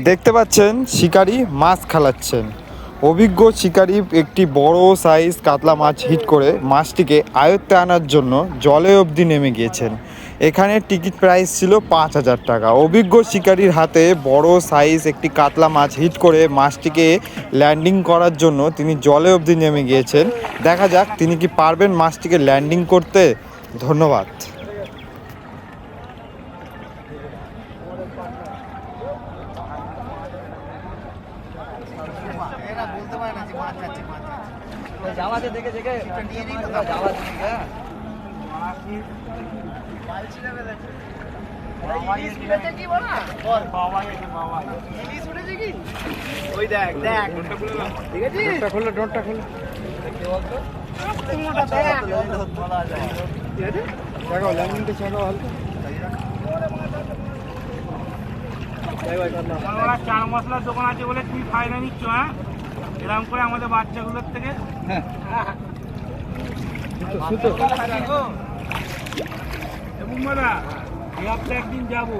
দেখতে পাচ্ছেন শিকারি মাছ খালাচ্ছেন। অভিজ্ঞ শিকারি একটি বড় সাইজ কাতলা মাছ হিট করে মাছটিকে আয়ত্তে আনার জন্য জলে অবধি নেমে গিয়েছেন। এখানে টিকিট প্রাইস ছিল 5,000 টাকা। অভিজ্ঞ শিকারির হাতে বড় সাইজ একটি কাতলা মাছ হিট করে মাছটিকে ল্যান্ডিং করার জন্য তিনি জলে অবধি নেমে গিয়েছেন। দেখা যাক তিনি কি পারবেন মাছটিকে ল্যান্ডিং করতে। ধন্যবাদ। জামাতে দেখে দেখে নিয়ে নিই তো জামা দেখে ডোরটা খুলে দেখো ল্যান্ডিংটা চাকাও হালকা চার মশলার দোকান আছে বলে তুই ফায়দা নিচ্ছ। হ্যাঁ, এরকম করে আমাদের বাচ্চাগুলোর থেকে একদিন যাবো।